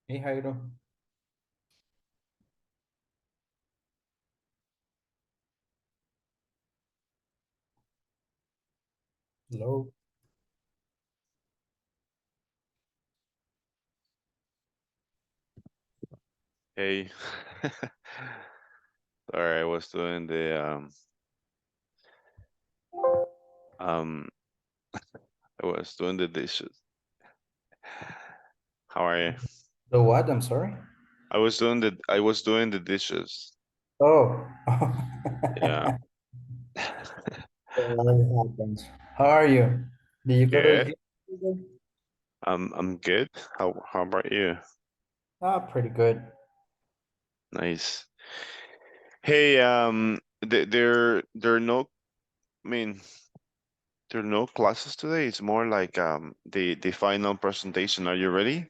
Hey, Jairo. Hello. Hey, sorry, I was doing um I was doing the dishes. How are you? The what? I'm sorry. I was doing the dishes. Oh. Yeah. What happens? How are you? Did you go to the Good. gym today? I'm good. How about you? Ah, pretty good. Nice. Hey, there are no I mean there are no classes today. It's more like the final presentation. Are you ready?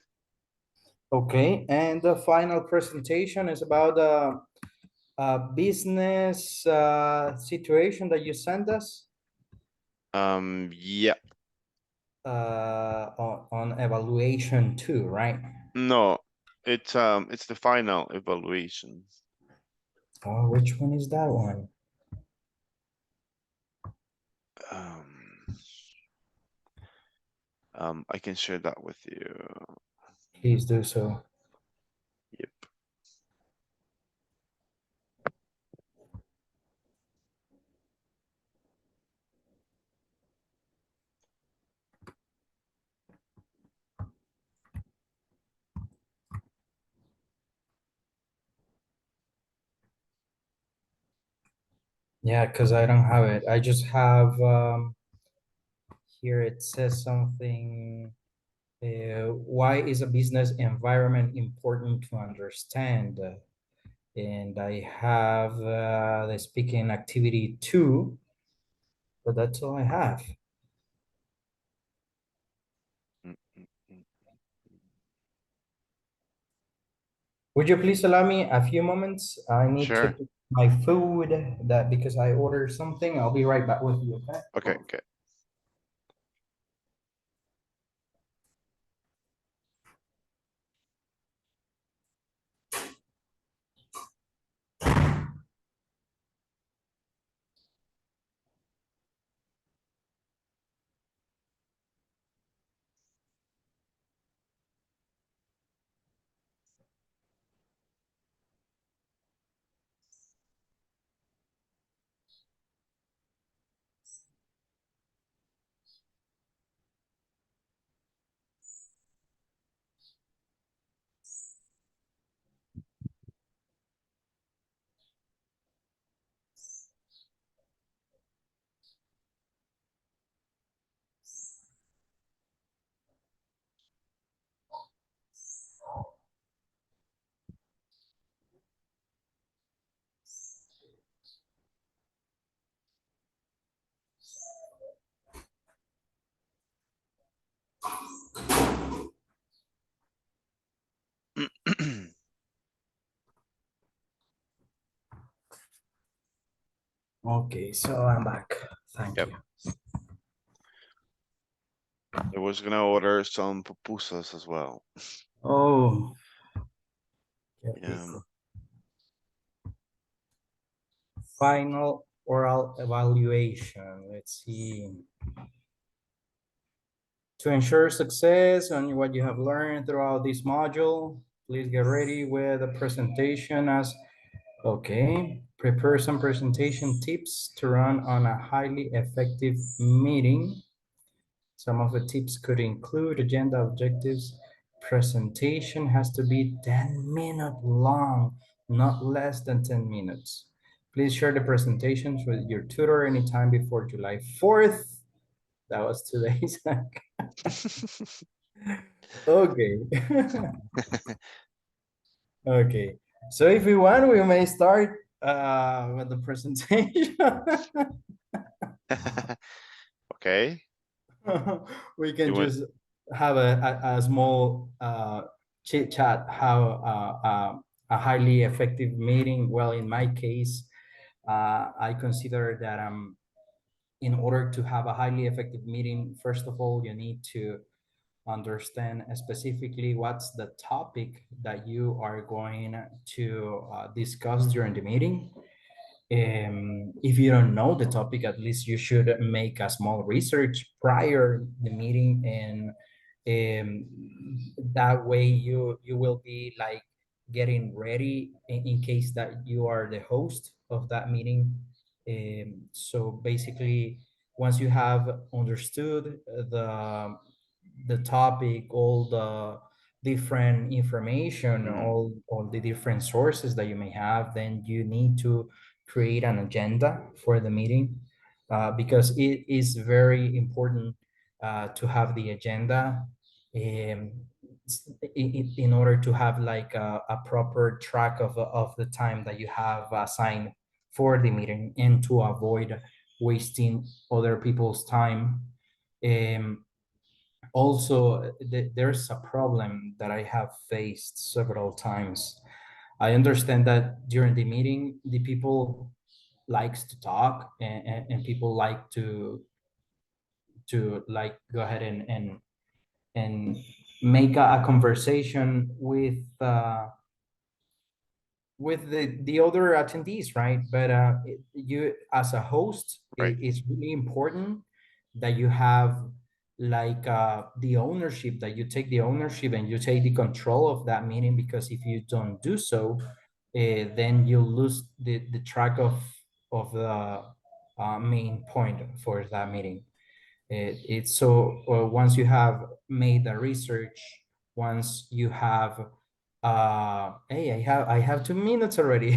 Okay, and the final presentation is about a business situation that you sent us Yeah. on evaluation too, right? No, it's the final evaluation. Oh, which one is that one? Um, I can share that with you. Please do so. Yep. Yeah, because I don't have it. I just have here it says something. Why is a business environment important to understand? And I have the speaking activity too, but that's all I have. Mm, mm, mm. Would you please allow me a few moments? I need to Sure. pick my food that because I ordered something. I'll be right back with you, okay? Okay, okay. Okay, so I'm back. Thank Yep. you. I was gonna order some pupusas as well. Oh, qué Yeah. rico. Final oral evaluation. Let's see. To ensure success on what you have learned throughout this module, please get ready with a presentation as okay. Prepare some presentation tips to run on a highly effective meeting. Some of the tips could include agenda objectives. Presentation has to be 10 minutes long, not less than 10 minutes. Please share the presentations with your tutor anytime before July 4th. That was today's. Okay. Okay. So if we want, we may start with the presentation. Okay. We can You want just have a small chit chat how a highly effective meeting. Well, in my case, I consider that in order to have a highly effective meeting, first of all, you need to understand specifically what's the topic that you are going to discuss during the meeting. If you don't know the topic, at least you should make a small research prior the meeting, and that way you will be like getting ready in case that you are the host of that meeting. So basically, once you have understood the topic, all the different information, Mhm. all the different sources that you may have, then you need to create an agenda for the meeting, because it is very important to have the agenda, um, in order to have like a proper track of the time that you have assigned for the meeting, and to avoid wasting other people's time. Um, Also, there's a problem that I have faced several times. I understand that during the meeting, the people likes to talk, and people like to like go ahead and make a conversation with the other attendees, right? But you, as a host, Right. it's really important that you have like the ownership, that you take the ownership and you take the control of that meeting, because if you don't do so, then you lose the track of the main point for that meeting. It's so once you have made the research, once you have hey, I have 2 minutes already.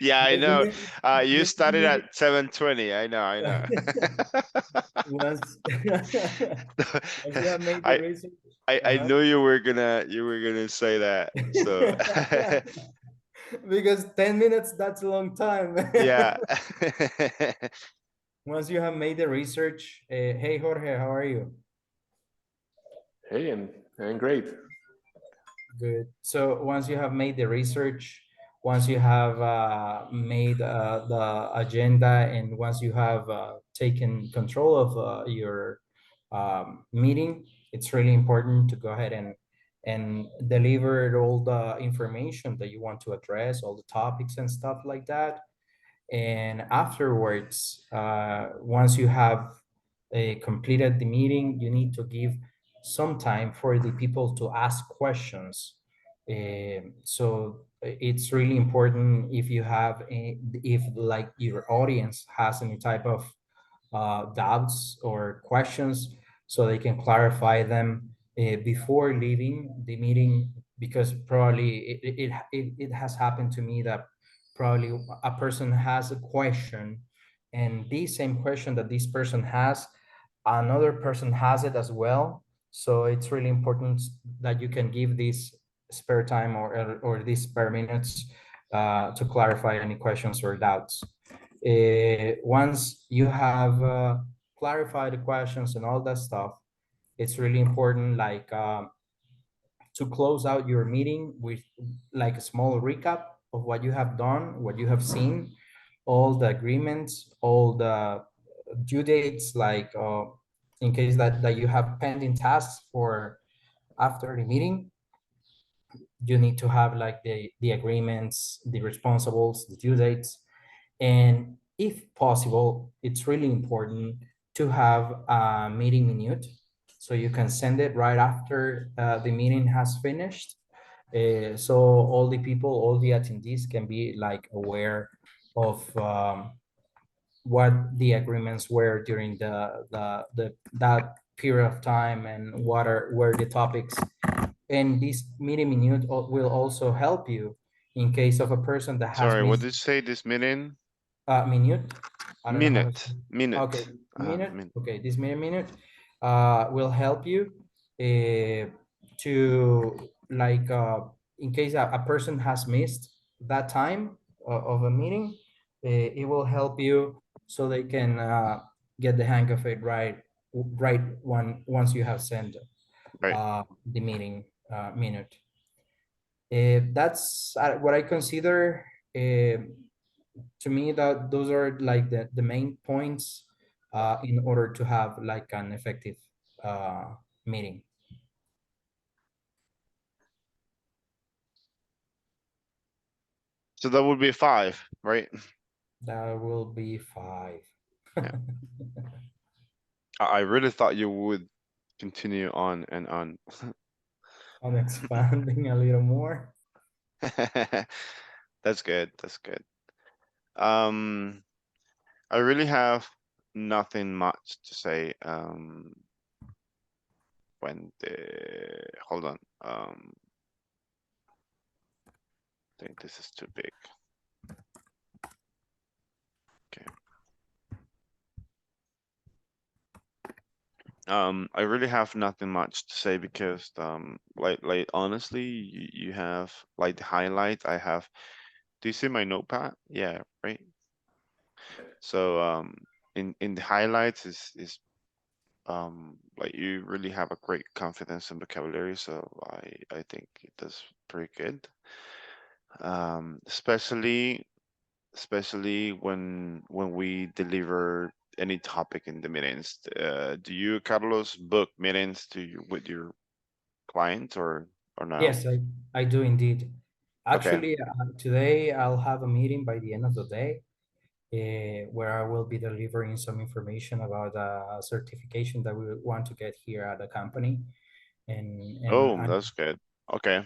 Yeah, I Just give know. me You just give started me at 7:20. I know, I know. once once you have made the I research. I Uh-huh. knew you were gonna say that. So Because 10 minutes, that's a long time. yeah. Once you have made the research, hey Jorge, how are you? Hey, and great. Good. So once you have made the research, once you have made the agenda, and once you have taken control of your meeting, it's really important to go ahead and deliver all the information that you want to address, all the topics and stuff like that. And afterwards, once you have completed the meeting, you need to give some time for the people to ask questions. So it's really important, if you have if like your audience has any type of doubts or questions, so they can clarify them before leaving the meeting, because probably it has happened to me that probably a person has a question, and the same question that this person has, another person has it as well. So it's really important that you can give this spare time, or these spare minutes to clarify any questions or doubts. Once you have clarified the questions and all that stuff, it's really important, like to close out your meeting with like a small recap of what you have done, what you have seen, all the agreements, all the due dates, like in case that you have pending tasks for after the meeting, you need to have like the agreements, the responsibles, the due dates. And if possible, it's really important to have a meeting minute, so you can send it right after the meeting has finished. So all the people, all the attendees can be like aware of what the agreements were during the that period of time, and what are were the topics. And this meeting minute will also help you in case of a person that has Sorry, what did missed you say? This meeting? minute. I don't know how to say. Minute. Okay, Minute. minute. Min Okay, this minute will help you to like in case a person has missed that time of a meeting, it will help you so they can get the hang of it right once you have sent right. the meeting minute. That's what I consider. To me, that those are like the main points in order to have like an effective meeting. So that would be 5, right? That will be 5. Yeah. I really thought you would continue on and on. I'm expanding a little more. That's good. That's good. Um, I really have nothing much to say. When the hold on. I think this is too big. Okay. I really have nothing much to say because like honestly, you have like the highlight. I have. Do you see my notepad? Yeah, right. So in the highlights like you really have a great confidence and vocabulary. So I think it does pretty good. Especially when we deliver any topic in the meetings. Do you, Carlos, book meetings with your clients or no? Yes, I do indeed. Okay. Actually, today I'll have a meeting by the end of the day where I will be delivering some information about a certification that we want to get here at the company. And Oh, that's good. Okay.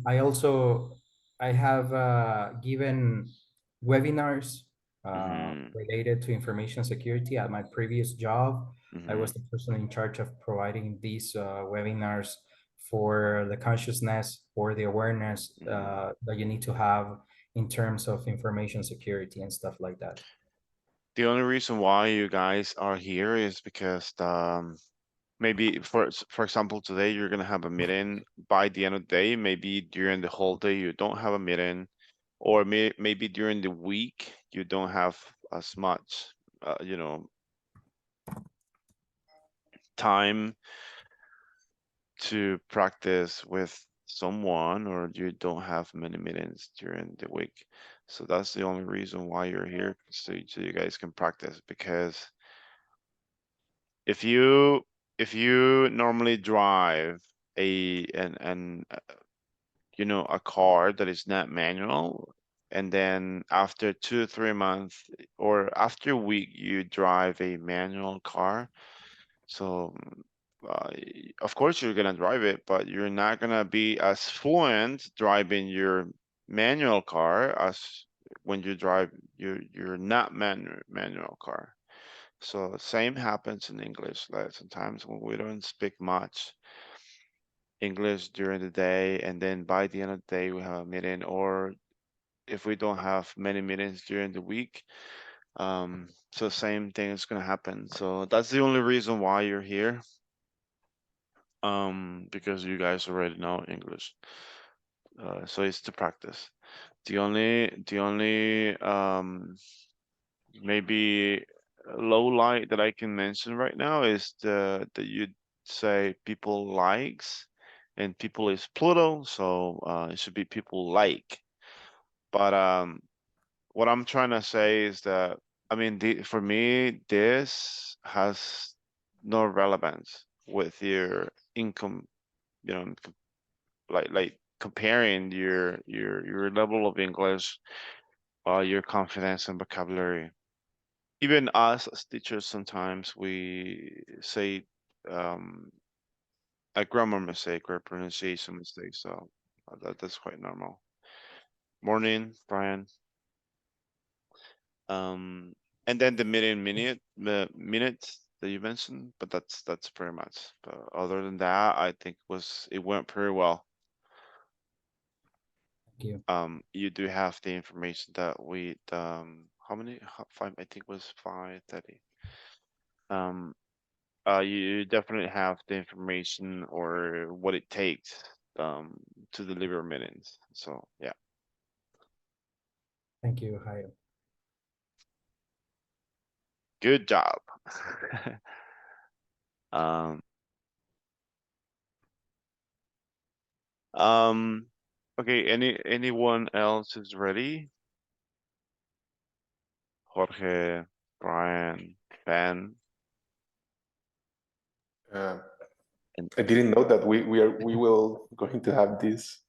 I also I have given webinars Mm-hmm. related to information security at my previous job. I Mm-hmm. was the person in charge of providing these webinars for the consciousness or the awareness Mm-hmm. that you need to have in terms of information security and stuff like that. The only reason why you guys are here is because maybe for example today you're gonna have a meeting by the end of the day. Maybe during the whole day you don't have a meeting, or maybe during the week you don't have as much, you know, time to practice with someone, or you don't have many meetings during the week. So that's the only reason why you're here, so you guys can practice. Because if you normally drive a car that is not manual, and then after 2 or 3 months or after a week you drive a manual car, so uh, of course you're gonna drive it, but you're not gonna be as fluent driving your manual car as when you drive your not manual car. So same happens in English. Like sometimes when we don't speak much English during the day, and then by the end of the day we have a meeting, or if we don't have many meetings during the week, so same thing is gonna happen. So that's the only reason why you're here, because you guys already know English. So it's to practice. The only maybe low light that I can mention right now is that you say people likes, and people is Pluto, so it should be people like. But what I'm trying to say is that, I mean, for me, this has no relevance with your income, you know, like comparing your level of English, your confidence and vocabulary. Even us as teachers, sometimes we say um, a grammar mistake or a pronunciation mistake, so that's quite normal. Morning, Brian. Um, and then the minutes that you mentioned, but that's pretty much. But other than that, I think it went pretty well. Thank you. You do have the information that how many? 5, I think it was 5:30. Um, you definitely have the information or what it takes to deliver minutes. So yeah, Thank you, Jairo. good job. Um, um, okay, anyone else is ready? Jorge, Brian. pen. I didn't know that we will going to have this,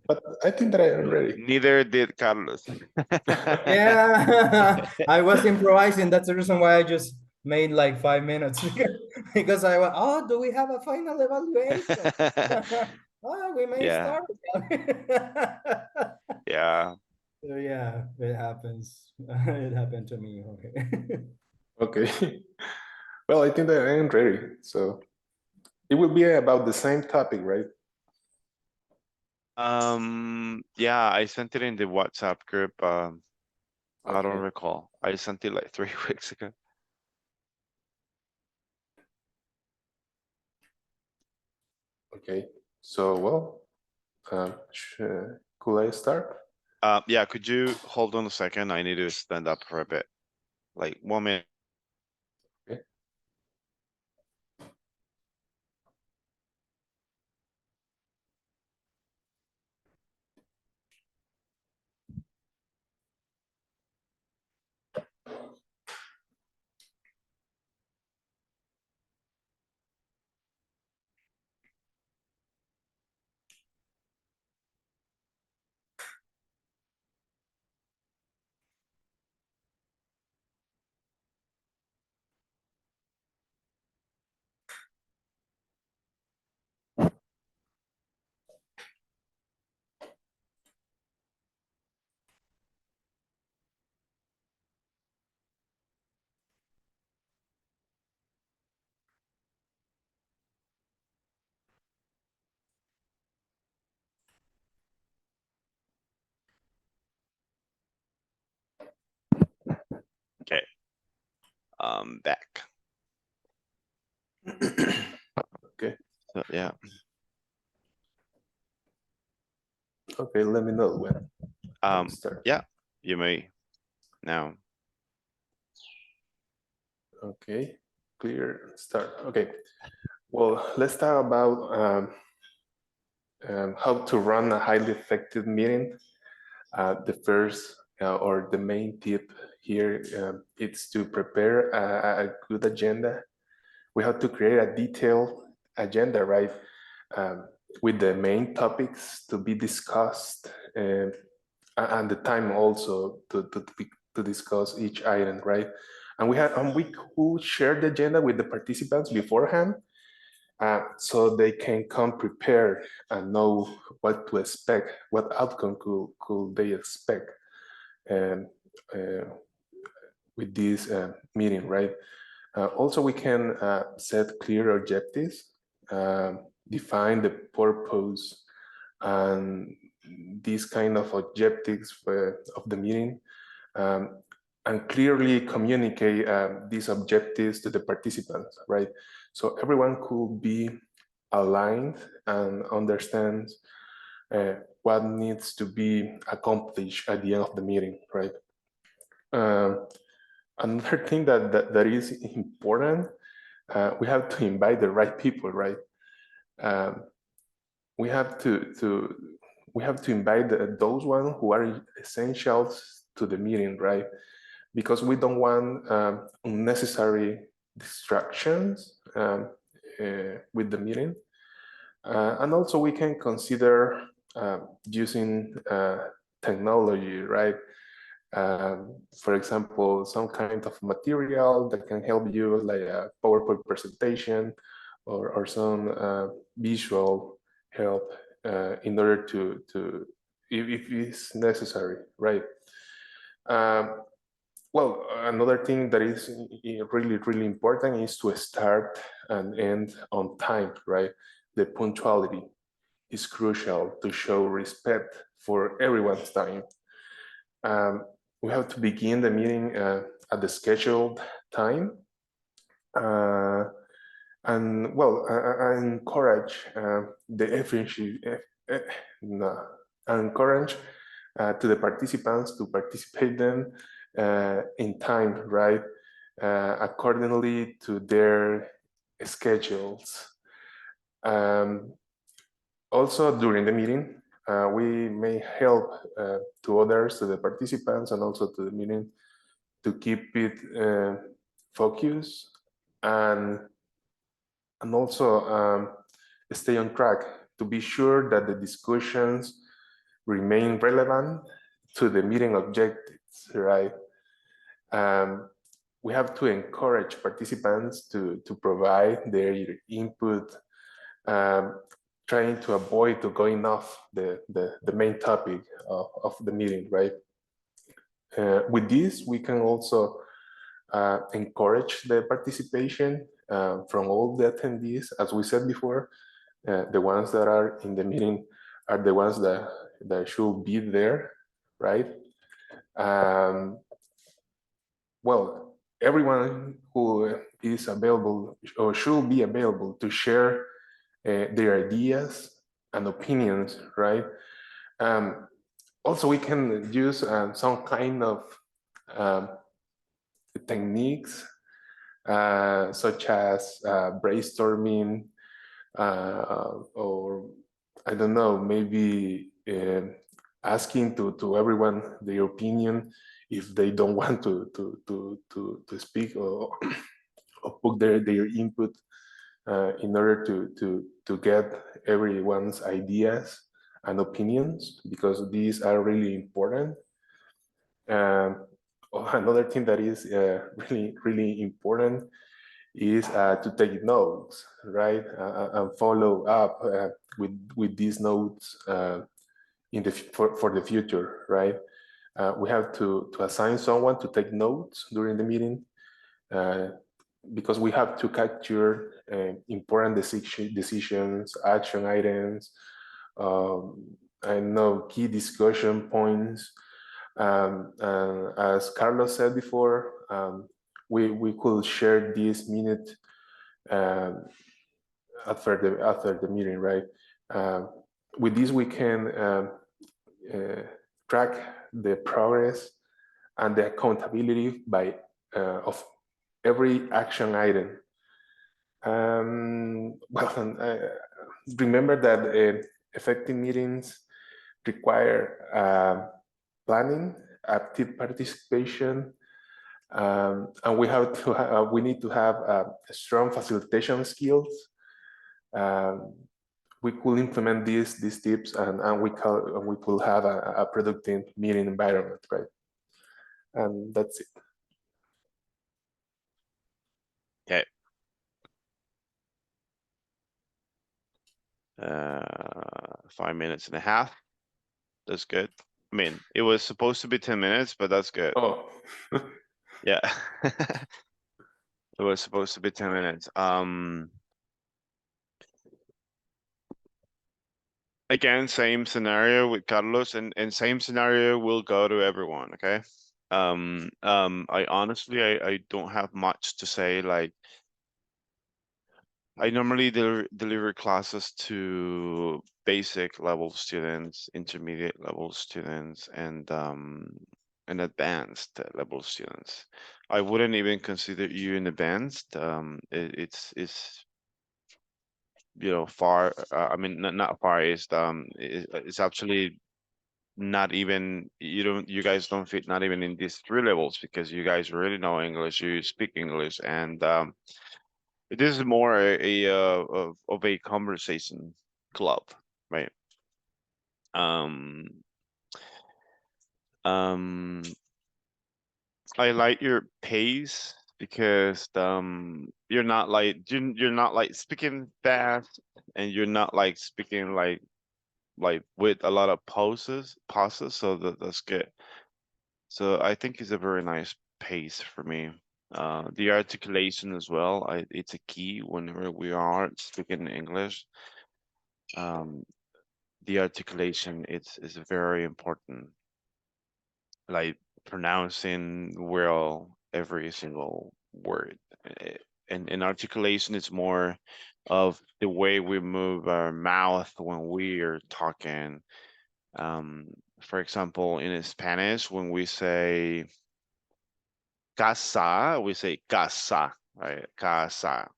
but I think that I am ready. Neither did Carlos. Yeah, I was improvising. That's the reason why I just made like 5 minutes because I went, oh, do we have a final evaluation? Oh, we may Yeah. start. Yeah. So yeah, it happens. It happened to me. Okay. Okay. Well, I think that I am ready. So it will be about the same topic, right? Yeah, I sent it in the WhatsApp group. I don't Okay. recall. I sent it like 3 weeks ago. Okay. So, well, could I start? Yeah, could you hold on a second? I need to stand up for a bit. Like 1 minute. Okay. Okay. Back. Okay. So yeah. Okay. Let me know when. Start. Yeah, you may now. Okay. Clear. Start. Okay. Well, let's talk about how to run a highly effective meeting. The first or the main tip here is to prepare a good agenda. We have to create a detailed agenda, right? Um, with the main topics to be discussed and the time also to discuss each item, right? And we could share the agenda with the participants beforehand so they can come prepared and know what to expect, what outcome could they expect um, uh, with this meeting, right? Also, we can set clear objectives, define the purpose, and these kind of objectives of the meeting, um, and clearly communicate these objectives to the participants, right? So everyone could be aligned and understands what needs to be accomplished at the end of the meeting, right? Um, Another thing that is important, we have to invite the right people, right? Um, we have to invite those ones who are essentials to the meeting, right? Because we don't want unnecessary distractions with the meeting. And also we can consider using technology, right? For example, some kind of material that can help you, like a PowerPoint presentation or some visual help in order to if it's necessary, right? Um, well, another thing that is really important is to start and end on time, right? The punctuality is crucial to show respect for everyone's time. Um, we have to begin the meeting at the scheduled time. And well, I encourage the efficiency, no, I encourage to the participants to participate them in time, right? Accordingly to their schedules. Also during the meeting, we may help to others, to the participants and also to the meeting to keep it focus, and also stay on track to be sure that the discussions remain relevant to the meeting objectives, right? We have to encourage participants to provide their input, trying to avoid to going off the main topic of the meeting, right? With this, we can also encourage the participation from all the attendees. As we said before, the ones that are in the meeting are the ones that should be there, right? Well, everyone who is available or should be available to share their ideas and opinions, right? Also, we can use some kind of um, techniques such as brainstorming, or I don't know, maybe asking to everyone their opinion if they don't want to speak, or put their input in order to get everyone's ideas and opinions, because these are really important. Another thing that is really important is to take notes, right? And follow up with these notes for the future, right? We have to assign someone to take notes during the meeting, because we have to capture important decisions, action items, I know key discussion points. And as Carlos said before, we could share this minute after the meeting, right? With this, we can track the progress and the accountability of every action item. Remember that effective meetings require planning, active participation, and we need to have strong facilitation skills. We could implement these tips, and we could have a productive meeting environment, right? And that's it. Okay. 5.5 minutes. That's good. I mean, it was supposed to be 10 minutes, but that's good. Oh, Yeah. It was supposed to be 10 minutes. Again, same scenario with Carlos, and same scenario will go to everyone, okay? I honestly, I don't have much to say. Like, I normally deliver classes to basic level students, intermediate level students, and advanced level students. I wouldn't even consider you an advanced. It's you know, far. I mean, not far. It's actually not even, you guys don't fit not even in these 3 levels, because you guys really know English, you speak English, and this is more of a conversation club, right? Um, um, I like your pace, because you're not like speaking fast, and you're not like speaking like with a lot of pauses, so that's good. So I think it's a very nice pace for me. The articulation as well, it's a key whenever we are speaking English. The articulation is very important, like pronouncing well every single word. And articulation is more of the way we move our mouth when we are talking. For example, in Spanish, when we say casa, we say casa, right? Casa.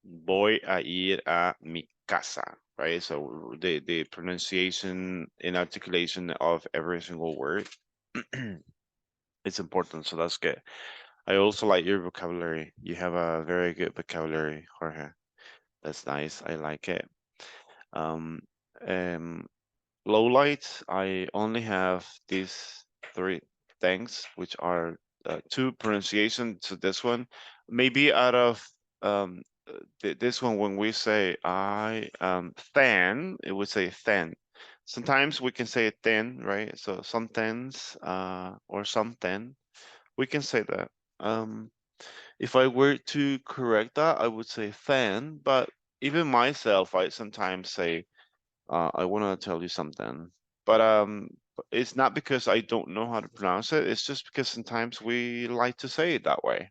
Voy a ir a mi casa, right? So the pronunciation and articulation of every single word, it's important. So that's good. I also like your vocabulary. You have a very good vocabulary, Jorge. That's nice. I like it. Um, um, Lowlights, I only have these three things, which are two pronunciation to this one. Maybe out of this one, when we say I than, it would say than. Sometimes we can say thin, right? So sometimes or something, we can say that. If I were to correct that, I would say than, but even myself, I sometimes say I want to tell you something, but it's not because I don't know how to pronounce it. It's just because sometimes we like to say it that way,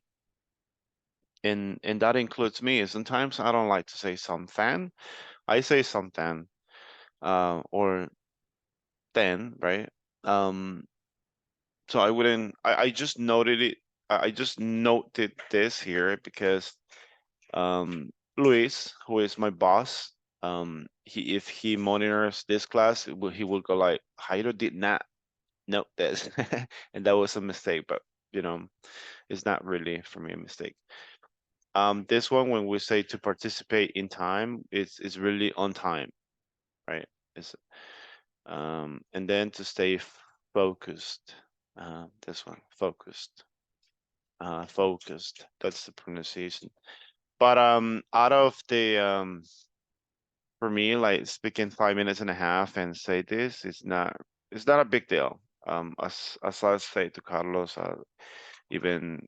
and that includes me. Sometimes I don't like to say something. I say something, or then, right? Um, so I wouldn't. I just noted it. I just noted this here because Luis, who is my boss, he if he monitors this class, he will go like, Jairo did not note this, and that was a mistake. But you know, it's not really for me a mistake. This one, when we say to participate in time, it's really on time, right? It's and then to stay focused. This one, focused. Focused. That's the pronunciation. But out of the for me, like speaking 5 minutes and a half and say this, it's not a big deal. As I say to Carlos, even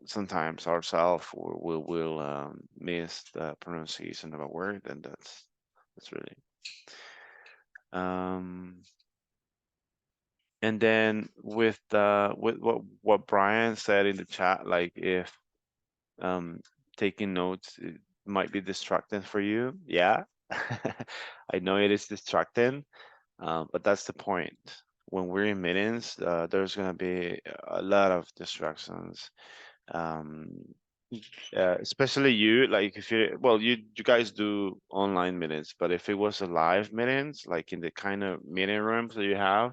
sometimes ourselves will miss the pronunciation of a word, and that's really um. And then with what Brian said in the chat, like if um taking notes it might be distracting for you, yeah. I know it is distracting, but that's the point. When we're in meetings, there's gonna be a lot of distractions. Um, Especially you, like if you, well, you guys do online meetings, but if it was a live meetings, like in the kind of meeting rooms that you have,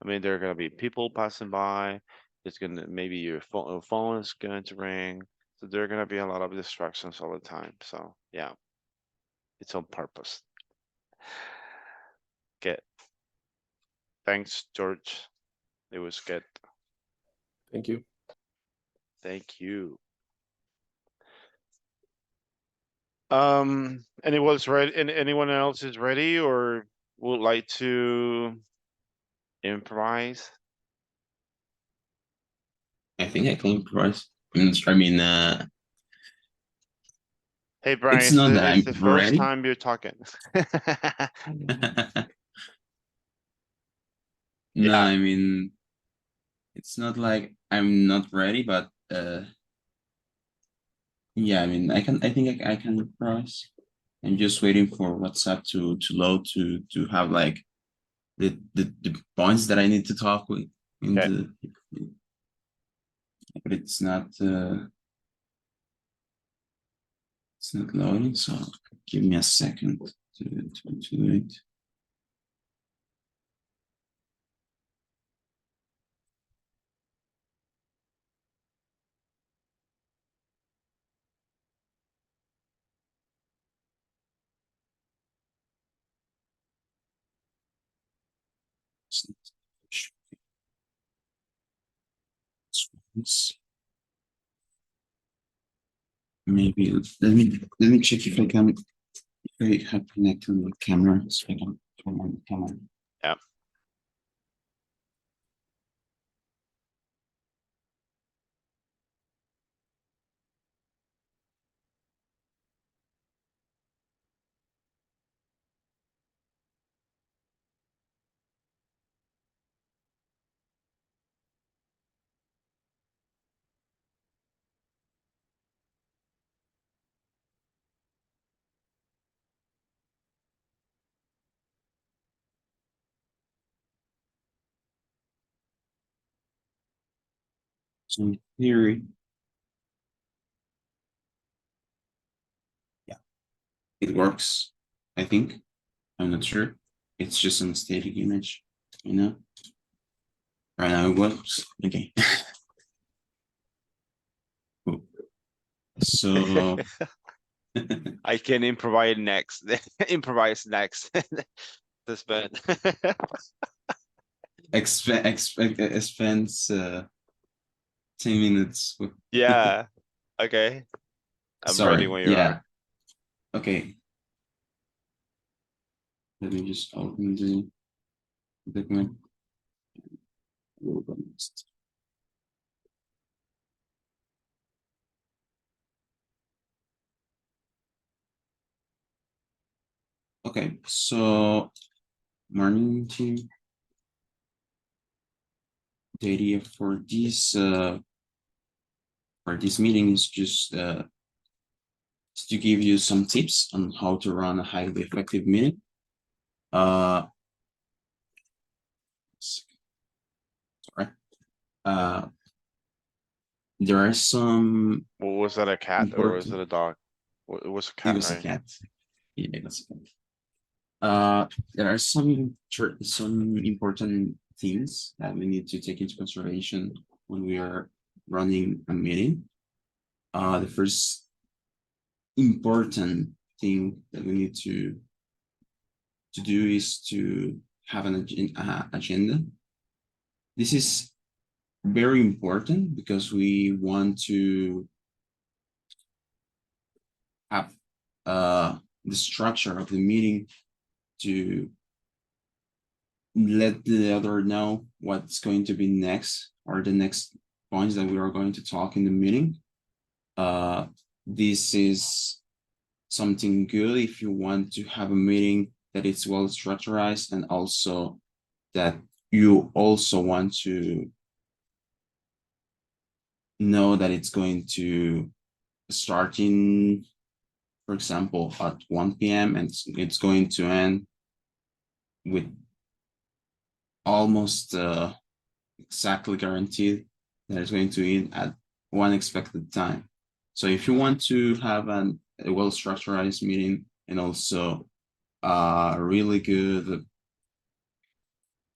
I mean, there are gonna be people passing by. It's gonna maybe your phone is going to ring, so there are gonna be a lot of distractions all the time. So yeah, it's on purpose. Good. Thanks, George. It was good. Thank you. Thank you. Anyone's ready? Anyone else is ready or would like to improvise? I think I can improvise. I mean, Hey, Brian, it's not that it's I'm the first ready. time you're talking. No, Yeah. I mean, it's not like I'm not ready, but yeah, I mean, I think I can improvise. I'm just waiting for WhatsApp to load to have like the points that I need to talk with in Okay. the, but it's not loading, so give me a second to do it. Maybe let me check if I can, if I have connected the camera so I can turn on the camera. Yeah. So in theory, yeah, it works. I think. I'm not sure. It's just a static image, you know. Right now it works. Okay. So I can improvise next. Improvise next. This bad. expense 10 minutes with Yeah. Okay. I'm ready sorry, when you yeah. are. Okay. Let me just open the document. We'll go next. Okay, so morning team. The idea for this meeting is just to give you some tips on how to run a highly effective meeting. Sorry. There are some Was that a cat or was it a dog? It was a it cat, was a right? cat. Yeah, it was a cat. There are some important things that we need to take into consideration when we are running a meeting. The first important thing that we need to do is to have an agenda. This is very important because we want to have the structure of the meeting to let the other know what's going to be next or the next points that we are going to talk in the meeting. This is something good if you want to have a meeting that is well structured and also that you also want to know that it's going to start in, for example, at 1 p.m. and it's going to end with almost exactly guaranteed that it's going to end at one expected time. So if you want to have a well-structured meeting and also really good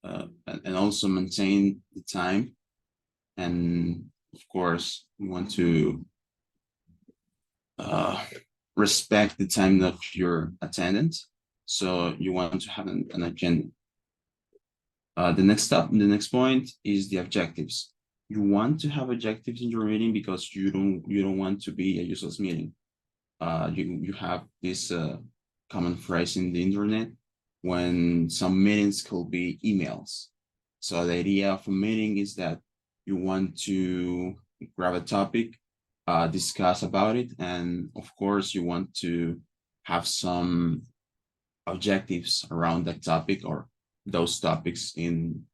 and also maintain the time, and of course you want to respect the time of your attendance, so you want to have an agenda. The next point is the objectives. You want to have objectives in your meeting because you don't want to be a useless meeting. You have this common phrase in the internet when some meetings could be emails. So the idea of a meeting is that you want to grab a topic, discuss about it, and of course you want to have some objectives around that topic or those topics in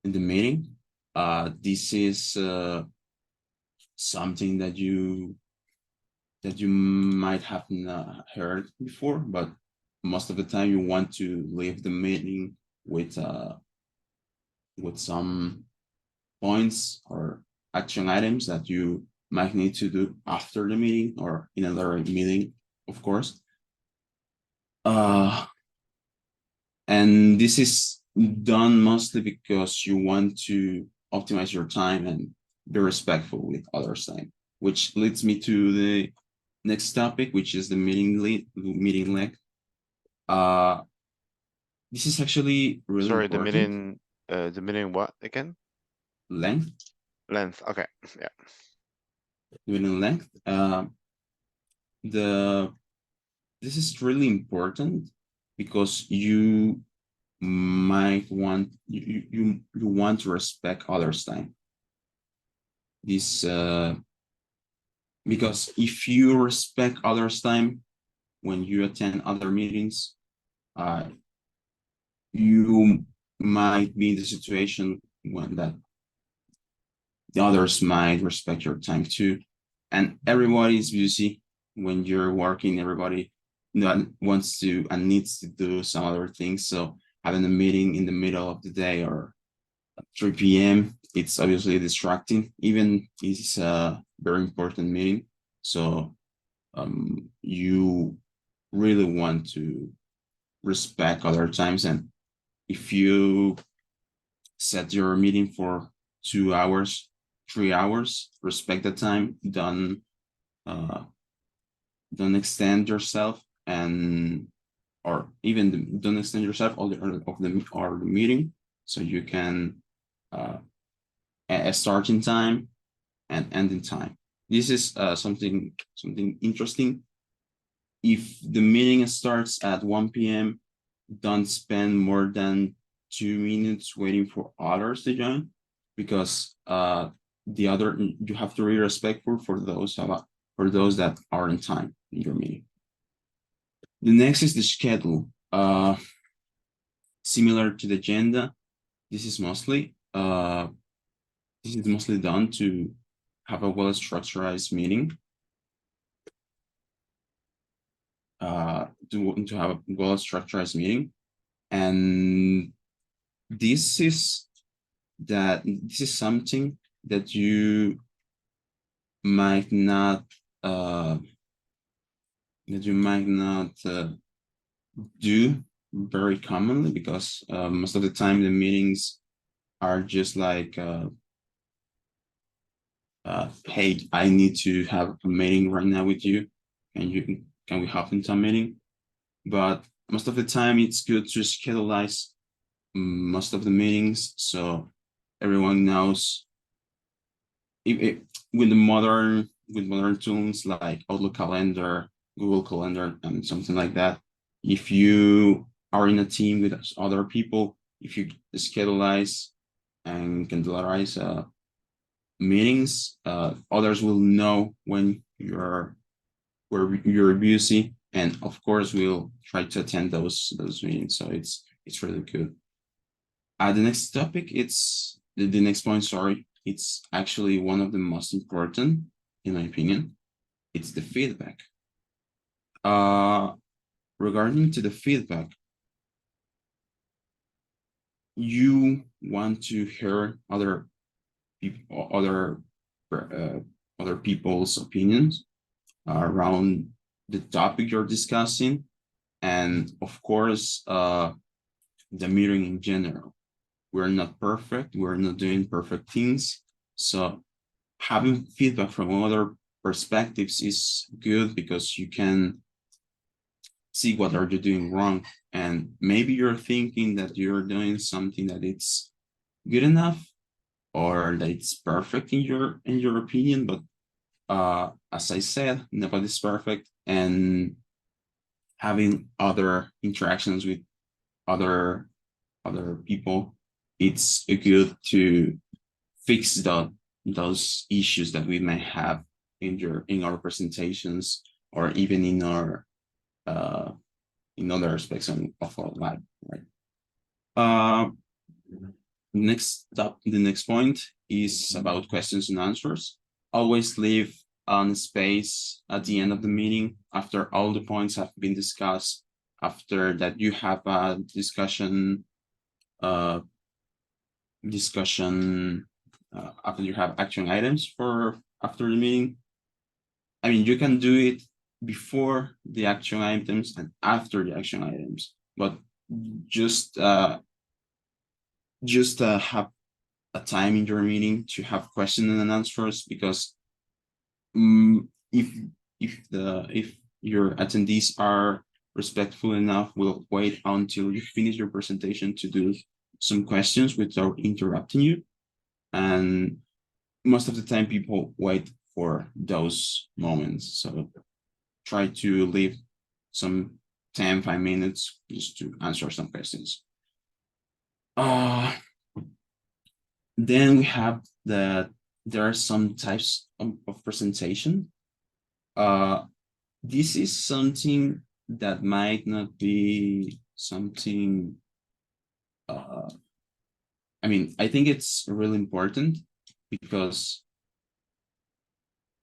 the meeting. This is something that you might have not heard before, but most of the time you want to leave the meeting with some points or action items that you might need to do after the meeting or in another meeting, of course. And this is done mostly because you want to optimize your time and be respectful with others' time, which leads me to the next topic, which is the meeting length. This is actually really Sorry, important. the meeting what again? Length, Length. Okay. Yeah. meeting length. This is really important because you might want you want to respect others' time. This because if you respect others' time when you attend other meetings, you might be in the situation when that the others might respect your time too. And everybody is busy when you're working, everybody wants to and needs to do some other things. So having a meeting in the middle of the day or 3 p.m., it's obviously distracting, even it's a very important meeting. So you really want to respect other times. And if you set your meeting for 2 hours, 3 hours, respect the time, don't extend yourself, and or even don't extend yourself of the meeting, so you can start in time and end in time. This is something interesting. If the meeting starts at 1 p.m., don't spend more than 2 minutes waiting for others to join, because you have to be respectful for those that are in time in your meeting. The next is the schedule. Similar to the agenda, this is mostly done to have a well-structured meeting. To have a well-structured meeting, and this is something that you might not do very commonly, because most of the time the meetings are just like hey, I need to have a meeting right now with you, and can we hop into a meeting? But most of the time it's good to scheduleize most of the meetings, so everyone knows. With modern tools like Outlook Calendar, Google Calendar, and something like that, if you are in a team with other people, if you scheduleize and calendarize meetings, others will know when you're busy, and of course we'll try to attend those meetings. So it's really good. The next topic, it's the next point, sorry, it's actually one of the most important, in my opinion. It's the feedback. Regarding to the feedback, you want to hear other people's opinions around the topic you're discussing, and of course the meeting in general. We're not perfect, we're not doing perfect things, so having feedback from other perspectives is good, because you can see what are you doing wrong, and maybe you're thinking that you're doing something that it's good enough or that it's perfect in your opinion, but as I said, nobody's perfect, and having other interactions with other people, it's good to fix those issues that we may have in our presentations, or even in our in other aspects of our life, right? The next point is about questions and answers. Always leave on space at the end of the meeting, after all the points have been discussed. After that, you have a discussion after you have action items for after the meeting. I mean, you can do it before the action items and after the action items, but just have a time in your meeting to have questions and answers, because if your attendees are respectful enough, we'll wait until you finish your presentation to do some questions without interrupting you. And most of the time people wait for those moments, so try to leave some 5 minutes just to answer some questions. Then we have that there are some types of presentation. This is something that might not be something I mean, I think it's really important, because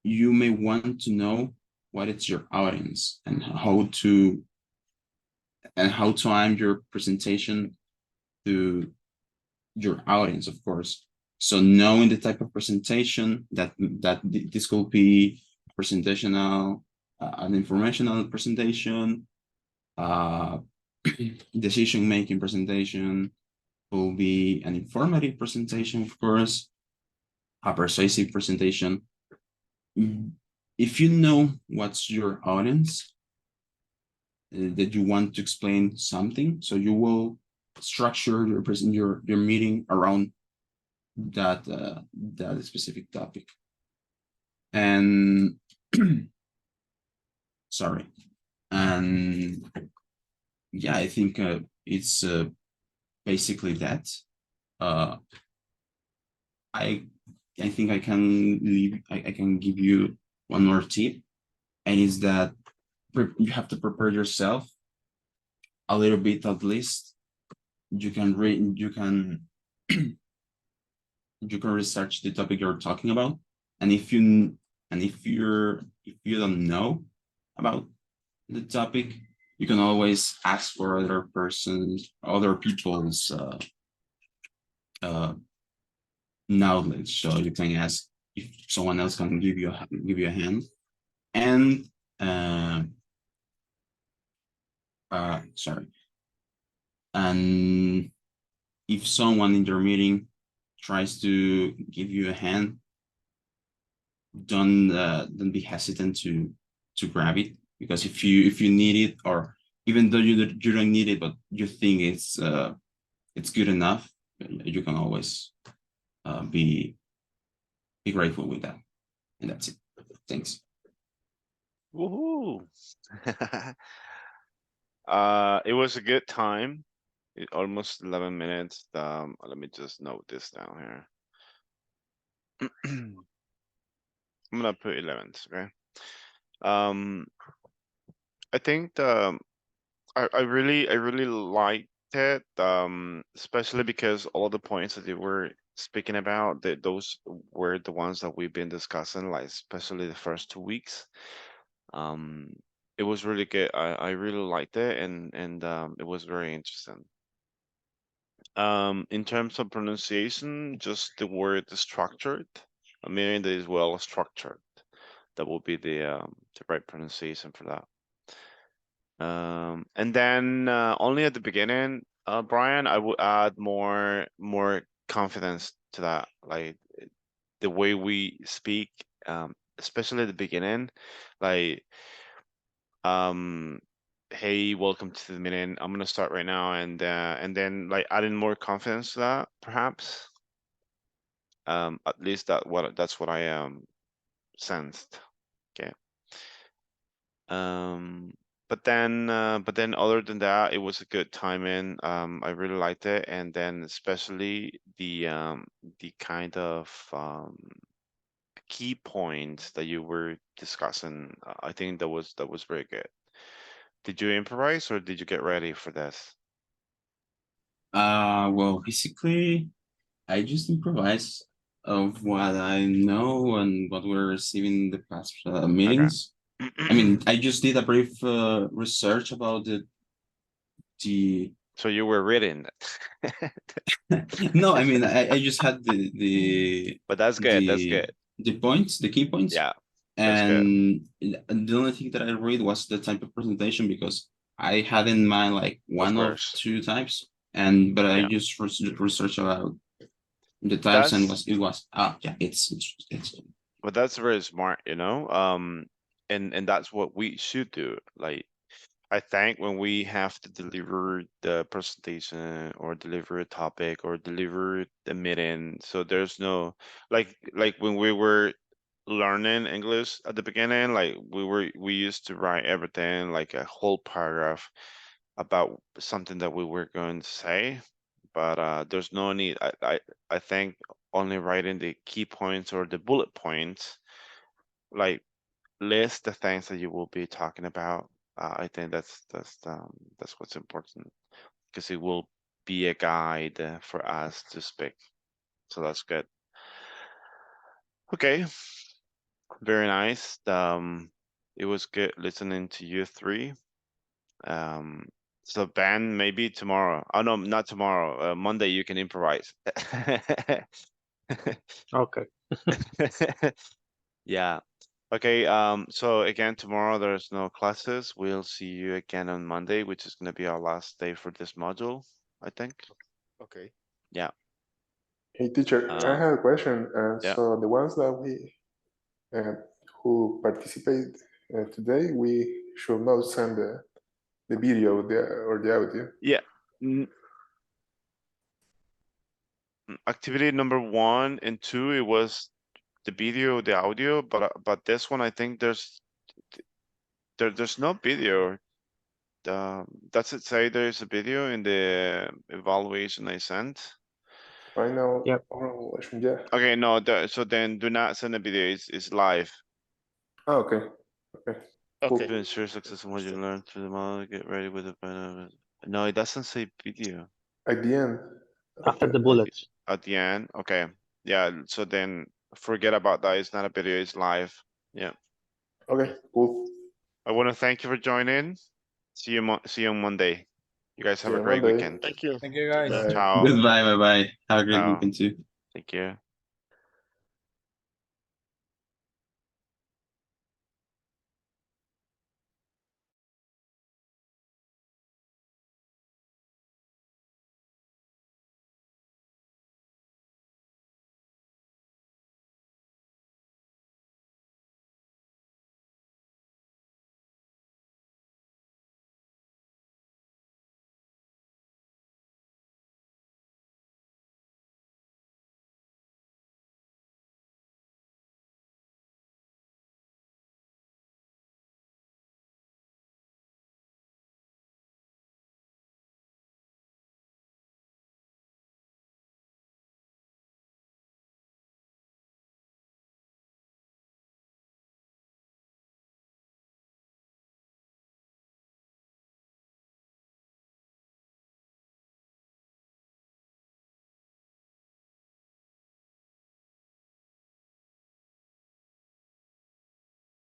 you may want to know what is your audience and how to aim your presentation to your audience, of course. So knowing the type of presentation that this could be presentational, an informational presentation, decision-making presentation, will be an informative presentation, of course, a persuasive presentation. if you know what's your audience, that you want to explain something, so you will structure your meeting around that specific topic. And sorry, and yeah, I think it's basically that. I think I can leave. I can give you one more tip, and it's that you have to prepare yourself a little bit at least. You can read. You can research the topic you're talking about, and if you don't know about the topic, you can always ask for other people's knowledge. So you can ask if someone else can give you a hand. And sorry. And if someone in your meeting tries to give you a hand, don't be hesitant to grab it, because if you need it, or even though you don't need it, but you think it's good enough, you can always be grateful with that. And that's it. Thanks. Woohoo! It was a good time. Almost 11 minutes. Let me just note this down here. I'm gonna put 11, okay? I think I really liked it. Especially because all the points that you were speaking about, that those were the ones that we've been discussing, like especially the first 2 weeks. It was really good. I really liked it, and it was very interesting. In terms of pronunciation, just the word structured, meaning that is well structured. That will be the right pronunciation for that. And then only at the beginning, Brian, I would add more confidence to that, like the way we speak, especially at the beginning, like hey, welcome to the meeting. I'm gonna start right now, and then like adding more confidence to that, perhaps. At least that's what I sensed. Okay. But then other than that, it was a good timing. I really liked it, and then especially the kind of key points that you were discussing. I think that was very good. Did you improvise or did you get ready for this? Well, basically, I just improvise of what I know and what we're receiving in the past meetings. I mean, I just did a brief research about the. So you were reading it. No, I mean, I just had the. But that's good. That's good. The points, the key points. Yeah. That's good. And the only thing that I read was the type of presentation, because I had in mind like one of two types, but I just researched about the types, and it's. But that's very smart, you know. And that's what we should do. Like, I think when we have to deliver the presentation or deliver a topic or deliver the meeting, so there's no like when we were learning English at the beginning, like we used to write everything, like a whole paragraph about something that we were going to say. But there's no need. I think only writing the key points or the bullet points, like list the things that you will be talking about. I think that's what's important, because it will be a guide for us to speak. So that's good. Okay, very nice. It was good listening to you three. So Ben, maybe tomorrow. Oh no, not tomorrow. Monday you can improvise. Okay. Yeah. Okay, so again, tomorrow there's no classes. We'll see you again on Monday, which is gonna be our last day for this module, I think. Okay. Yeah. Hey, teacher, I have a question. Yeah. So the ones that we who participate today, we should not send the video or the audio. Yeah. Activity number 1 and 2, it was the video, the audio, but this one, I think there's no video. Does it say there's a video in the evaluation I sent? Right now, Yep. oral evaluation, yeah. Okay, no, so then do not send a video, it's live. Oh, okay. Okay. Okay. To ensure success in what you learn through the model, get ready with the. No, it doesn't say video. At the end. After the bullets. At the end, okay. Yeah, so then forget about that. It's not a video, it's live. Yeah. Okay, cool. I want to thank you for joining. See you on Monday. You guys have See a you great Monday. weekend. Thank you. Thank you, guys. Bye. Ciao. Goodbye, bye bye. Have a great Ciao. weekend too. Take care.